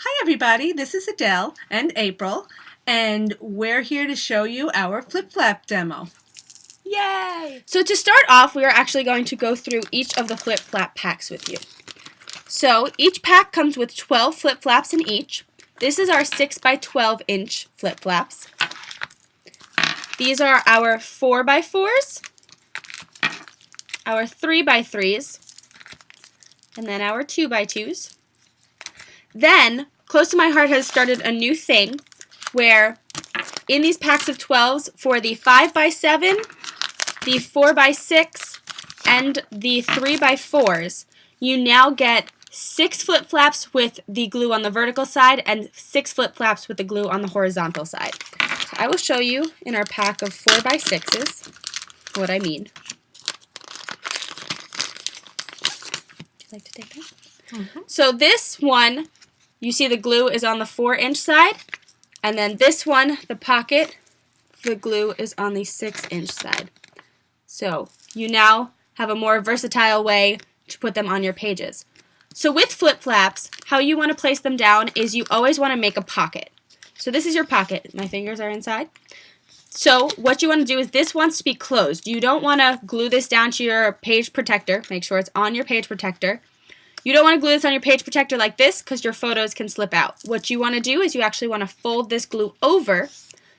Hi everybody, this is Adele and April, and we're here to show you our flip flap demo. Yay! So to start off, we are actually going to go through each of the flip flap packs with you. So each pack comes with 12 flip flaps in each. This is our 6 by 12 inch flip flaps. These are our 4 by 4s, our 3 by 3s, and then our 2 by 2s. Then, Close to My Heart has started a new thing where in these packs of 12s for the 5 by 7, the 4 by 6, and the 3 by 4s, you now get 6 flip flaps with the glue on the vertical side and 6 flip flaps with the glue on the horizontal side. So I will show you in our pack of 4 by 6s what I mean. Would you like to take that? So this one, you see the glue is on the 4-inch side, and then this one, the pocket, the glue is on the 6-inch side. So you now have a more versatile way to put them on your pages. So with flip flaps, how you want to place them down is you always want to make a pocket. So this is your pocket. My fingers are inside. So what you want to do is this wants to be closed. You don't want to glue this down to your page protector. Make sure it's on your page protector. You don't want to glue this on your page protector like this because your photos can slip out. What you want to do is you actually want to fold this glue over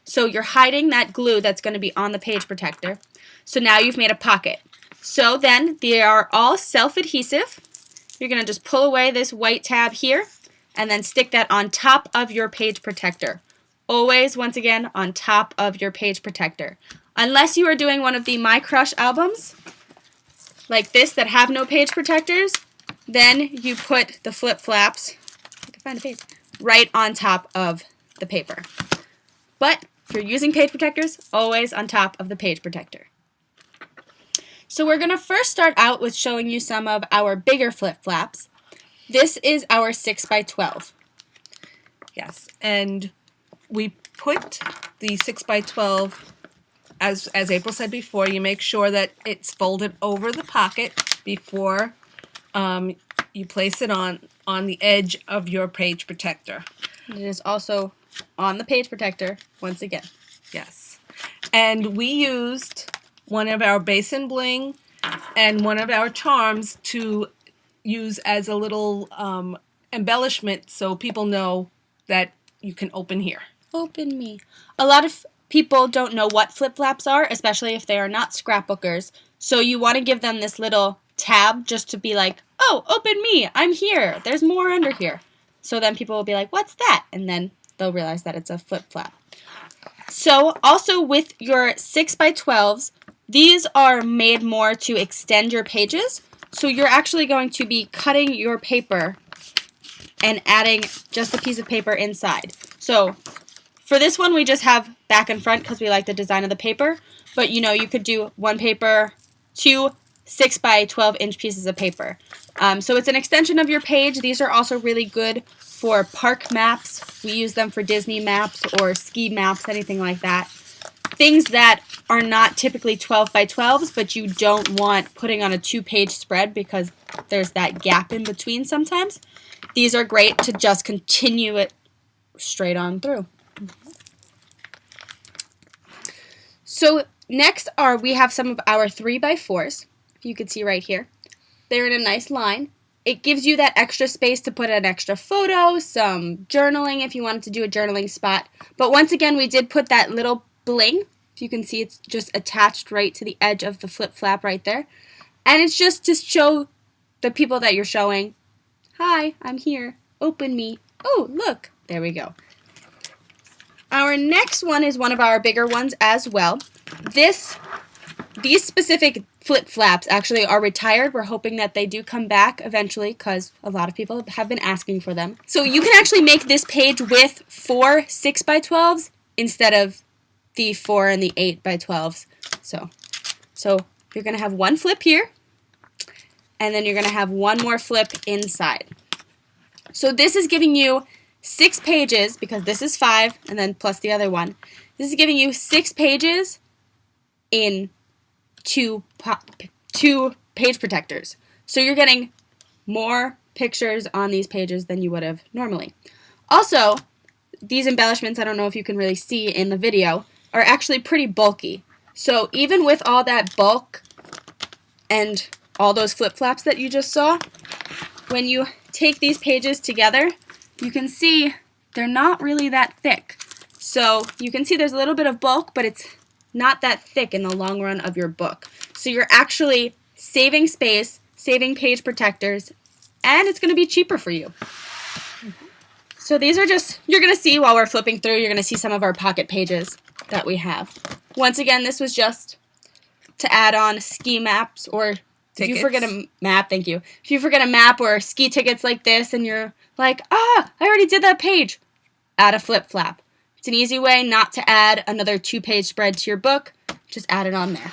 so you're hiding that glue that's going to be on the page protector. So now you've made a pocket. So then they are all self-adhesive. You're going to just pull away this white tab here and then stick that on top of your page protector. Always, once again, on top of your page protector. Unless you are doing one of the My Crush albums like this that have no page protectors, then you put the flip flaps, I can find a page, right on top of the paper. But if you're using page protectors, always on top of the page protector. So we're going to first start out with showing you some of our bigger flip flaps. This is our 6 by 12. Yes, and we put the 6 by 12, as April said before, you make sure that it's folded over the pocket before you place it on the edge of your page protector. It is also on the page protector once again. Yes. And we used one of our Basin Bling and one of our charms to use as a little embellishment so people know that you can open here. Open me. A lot of people don't know what flip flaps are, especially if they are not scrapbookers. So you want to give them this little tab just to be like, oh, open me, I'm here, there's more under here. So then people will be like, what's that? And then they'll realize that it's a flip flap. So also with your 6 by 12s, these are made more to extend your pages. So you're actually going to be cutting your paper and adding just a piece of paper inside. So for this one, we just have back and front because we like the design of the paper. But you know, you could do one paper, 2 6 by 12 inch pieces of paper. So it's an extension of your page. These are also really good for park maps. We use them for Disney maps or ski maps, anything like that. Things that are not typically 12 by 12s, but you don't want putting on a 2-page spread because there's that gap in between sometimes. These are great to just continue it straight on through. So next we have some of our 3 by 4s. You can see right here. They're in a nice line. It gives you that extra space to put an extra photo, some journaling if you wanted to do a journaling spot. But once again, we did put that little bling. You can see it's just attached right to the edge of the flip flap right there. And it's just to show the people that you're showing, hi, I'm here, open me. Oh, look, there we go. Our next one is one of our bigger ones as well. These specific flip flaps actually are retired. We're hoping that they do come back eventually because a lot of people have been asking for them. So you can actually make this page with 4 6 by 12s instead of the 4 and the 8 by 12s. So you're going to have one flip here, and then you're going to have one more flip inside. So this is giving you 6 pages, because this is 5, and then plus the other one. This is giving you 6 pages in two page protectors. So you're getting more pictures on these pages than you would have normally. Also, these embellishments, I don't know if you can really see in the video, are actually pretty bulky. So even with all that bulk and all those flip-flaps that you just saw, when you take these pages together, you can see they're not really that thick. So you can see there's a little bit of bulk, but it's not that thick in the long run of your book. So you're actually saving space, saving page protectors, and it's going to be cheaper for you. So these are just, you're going to see while we're flipping through, you're going to see some of our pocket pages that we have. Once again, this was just to add on ski maps, or if you forget a map, thank you. If you forget a map or ski tickets like this and you're like, I already did that page, add a flip flap. It's an easy way not to add another 2-page spread to your book. Just add it on there.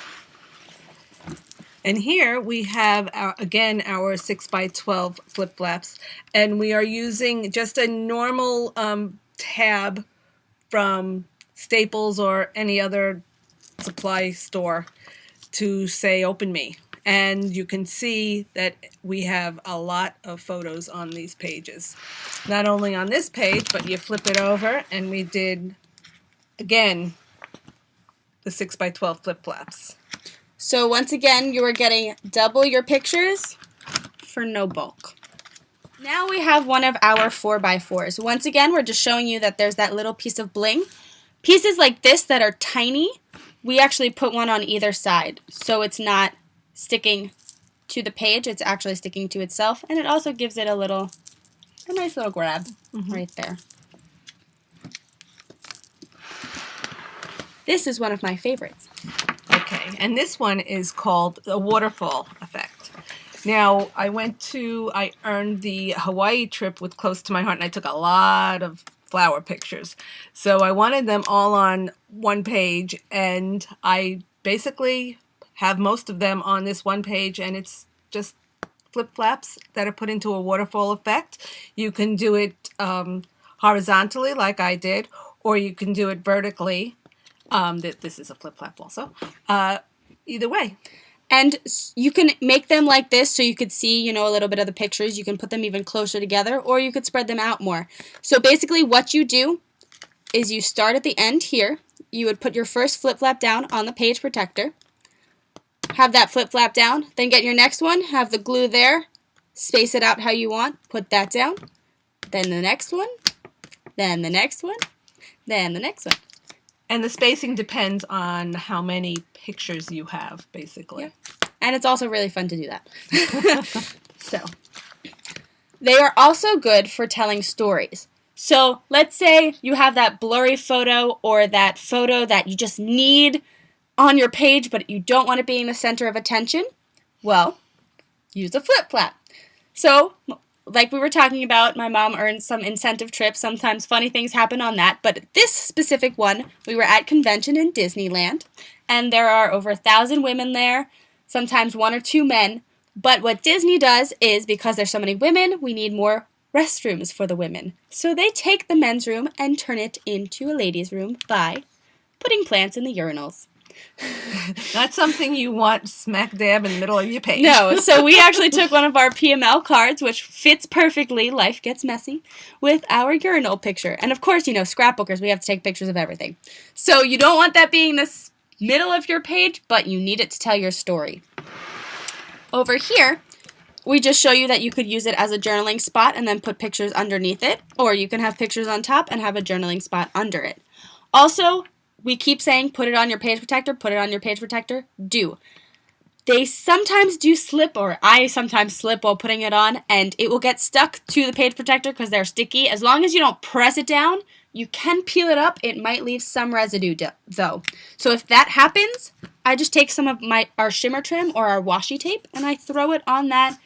And here we have, again, our 6x12 flip flaps. And we are using just a normal tab from Staples or any other supply store to say Open Me. And you can see that we have a lot of photos on these pages. Not only on this page, but you flip it over and we did, again, the 6x12 flip flaps. So once again, you are getting double your pictures for no bulk. Now we have one of our 4x4s. Once again, we're just showing you that there's that little piece of bling. Pieces like this that are tiny, we actually put one on either side. So it's not sticking to the page, it's actually sticking to itself, and it also gives it a nice little grab right there. This is one of my favorites. Okay, and this one is called the waterfall effect. Now, I earned the Hawaii trip with Close to My Heart, and I took a lot of flower pictures. So I wanted them all on one page, and I basically have most of them on this one page, and it's just flip flaps that are put into a waterfall effect. You can do it horizontally like I did, or you can do it vertically. This is a flip flap also. Either way. And you can make them like this so you could see, a little bit of the pictures. You can put them even closer together, or you could spread them out more. So basically what you do is you start at the end here. You would put your first flip flap down on the page protector. Have that flip flap down, then get your next one, have the glue there, space it out how you want, put that down, then the next one, then the next one, then the next one. And the spacing depends on how many pictures you have, basically. Yeah. And it's also really fun to do that. So, they are also good for telling stories. So, let's say you have that blurry photo or that photo that you just need on your page, but you don't want it being the center of attention. Well, use a flip flap. So, like we were talking about, my mom earned some incentive trips. Sometimes funny things happen on that. But this specific one, we were at convention in Disneyland, and there are over 1,000 women there, sometimes 1 or 2 men. But what Disney does is, because there's so many women, we need more restrooms for the women. So they take the men's room and turn it into a ladies' room by putting plants in the urinals. Not something you want smack dab in the middle of your page. No, so we actually took one of our PML cards, which fits perfectly, life gets messy, with our urinal picture. And of course, scrapbookers, we have to take pictures of everything. So you don't want that being the middle of your page, but you need it to tell your story. Over here, we just show you that you could use it as a journaling spot and then put pictures underneath it, or you can have pictures on top and have a journaling spot under it. Also, we keep saying, put it on your page protector, put it on your page protector. Do. They sometimes do slip, or I sometimes slip while putting it on, and it will get stuck to the page protector because they're sticky. As long as you don't press it down, you can peel it up. It might leave some residue, though. So if that happens, I just take some of our shimmer trim or our washi tape, and I throw it on that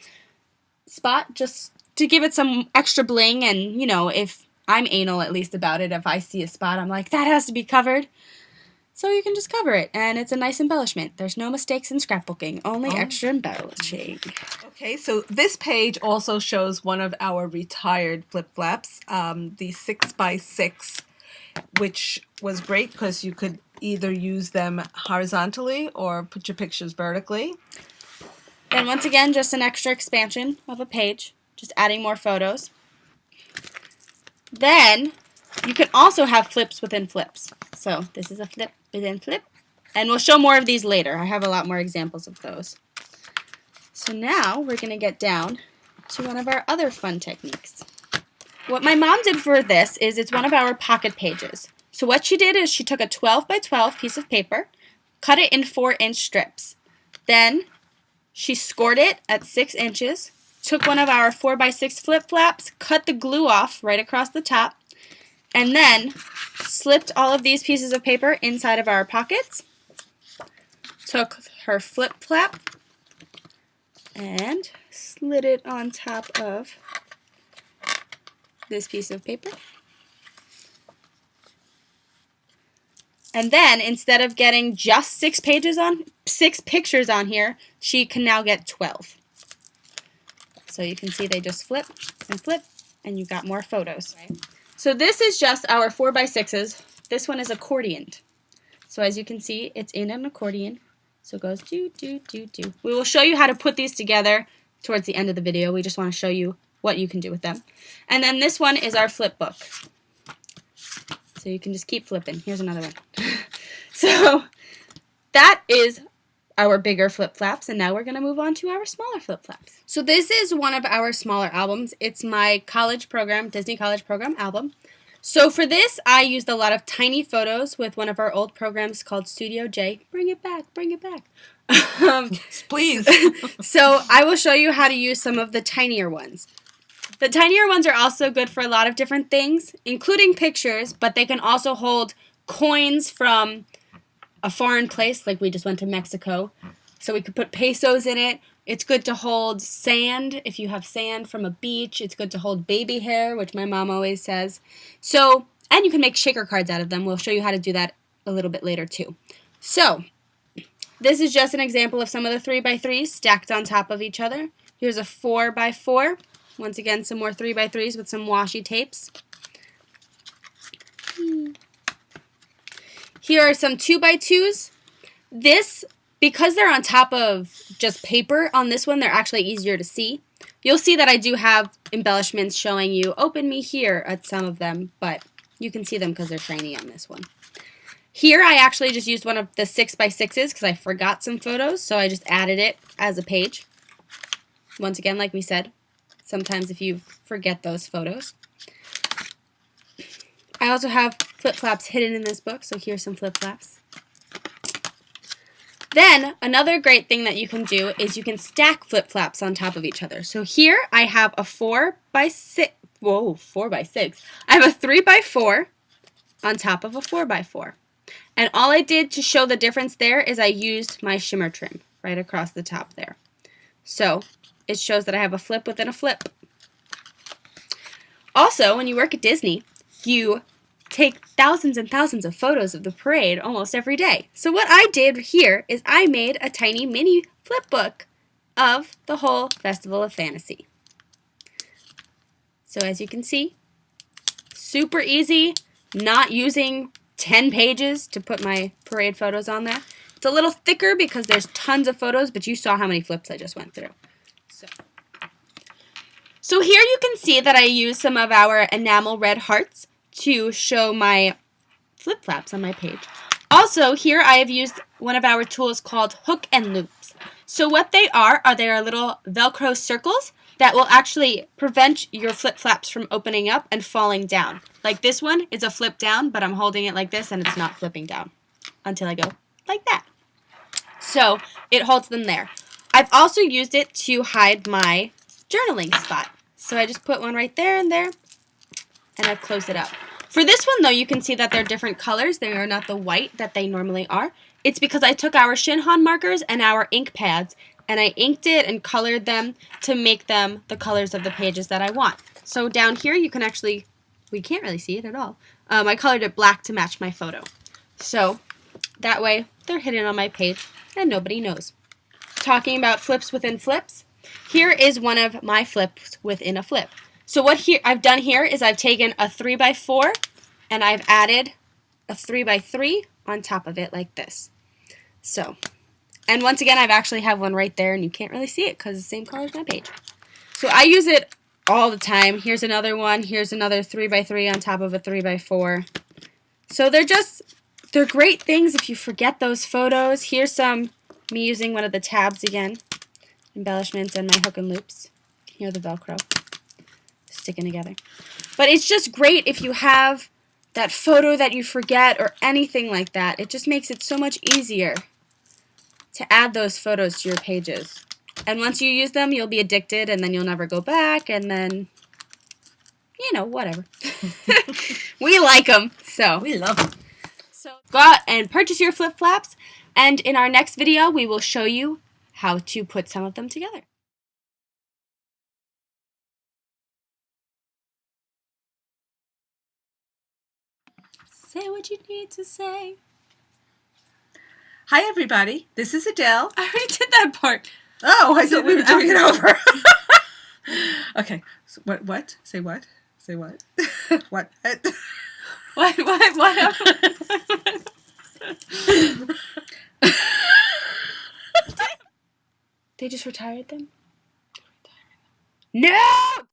spot just to give it some extra bling. And, if I'm anal at least about it, if I see a spot, I'm like, that has to be covered. So you can just cover it, and it's a nice embellishment. There's no mistakes in scrapbooking, only extra embellishing. Okay, so this page also shows one of our retired flip-flaps, the 6x6, which was great because you could either use them horizontally or put your pictures vertically. And once again, just an extra expansion of a page, just adding more photos. Then you can also have flips within flips. So this is a flip within flip. And we'll show more of these later. I have a lot more examples of those. So now we're going to get down to one of our other fun techniques. What my mom did for this is it's one of our pocket pages. So what she did is she took a 12 by 12 piece of paper, cut it in 4-inch strips. Then she scored it at 6 inches, took one of our 4 by 6 flip flaps, cut the glue off right across the top, and then slipped all of these pieces of paper inside of our pockets. Took her flip flap and slid it on top of this piece of paper. And then instead of getting just 6 pictures on here, she can now get 12. So you can see they just flip, and you got more photos. So this is just our 4 by 6s. This one is accordioned. So as you can see, it's in an accordion. So it goes do, do, do, do. We will show you how to put these together towards the end of the video. We just want to show you what you can do with them. And then this one is our flip book. So you can just keep flipping. Here's another one. So that is our bigger flip flaps, and now we're going to move on to our smaller flip flaps. So this is one of our smaller albums. It's my college program, Disney College Program album. So for this, I used a lot of tiny photos with one of our old programs called Studio J. Bring it back, bring it back. Please. So I will show you how to use some of the tinier ones. The tinier ones are also good for a lot of different things, including pictures, but they can also hold coins from a foreign place, like we just went to Mexico. So we could put pesos in it. It's good to hold sand, if you have sand from a beach. It's good to hold baby hair, which my mom always says. So, and you can make shaker cards out of them. We'll show you how to do that a little bit later too. So, this is just an example of some of the 3 by 3s stacked on top of each other. Here's a 4 by 4. Once again, some more 3 by 3s with some washi tapes. Here are some 2 by 2s. This, because they're on top of just paper on this one, they're actually easier to see. You'll see that I do have embellishments showing you open me here at some of them, but you can see them because they're shiny on this one. Here I actually just used one of the 6 by 6s because I forgot some photos, so I just added it as a page. Once again, like we said, sometimes if you forget those photos. I also have flip flaps hidden in this book, so here's some flip flaps. Then, another great thing that you can do is you can stack flip flaps on top of each other. So here I have a 4 by 6, whoa, 4 by 6. I have a 3 by 4 on top of a 4 by 4. And all I did to show the difference there is I used my shimmer trim right across the top there. So, it shows that I have a flip within a flip. Also, when you work at Disney, you take thousands and thousands of photos of the parade almost every day. So what I did here is I made a tiny mini flip book of the whole Festival of Fantasy. So as you can see, super easy, not using 10 pages to put my parade photos on there. It's a little thicker because there's tons of photos, but you saw how many flips I just went through. So here you can see that I used some of our enamel red hearts to show my flip flaps on my page. Also, here I have used one of our tools called hook and loops. So what they are little Velcro circles that will actually prevent your flip flaps from opening up and falling down. Like this one is a flip down, but I'm holding it like this and it's not flipping down until I go like that. So it holds them there. I've also used it to hide my journaling spot. So I just put one right there and there, and I've closed it up. For this one, though, you can see that they're different colors. They are not the white that they normally are. It's because I took our Shinhan markers and our ink pads, and I inked it and colored them to make them the colors of the pages that I want. So down here, you can actually, we can't really see it at all. I colored it black to match my photo. So that way, they're hidden on my page, and nobody knows. Talking about flips within flips, here is one of my flips within a flip. So what I've done here is I've taken a 3 by 4 and I've added a 3 by 3 on top of it like this. So, and once again, I've actually have one right there and you can't really see it because it's the same color as my page. So I use it all the time. Here's another one. Here's another 3x3 on top of a 3x4. So they're great things if you forget those photos. Here's some me using one of the tabs again. Embellishments and my hook and loops. Here are the Velcro sticking together. But it's just great if you have that photo that you forget or anything like that. It just makes it so much easier to add those photos to your pages. And once you use them, you'll be addicted, and then you'll never go back, and then, whatever. We like them, so. We love them. So go out and purchase your flip-flops, and in our next video, we will show you how to put some of them together. Say what you need to say. Hi, everybody. This is Adele. I already did that part. Oh, I thought we were doing it over. Okay. So what? Say what? Say what? What? What? They just retired them? No!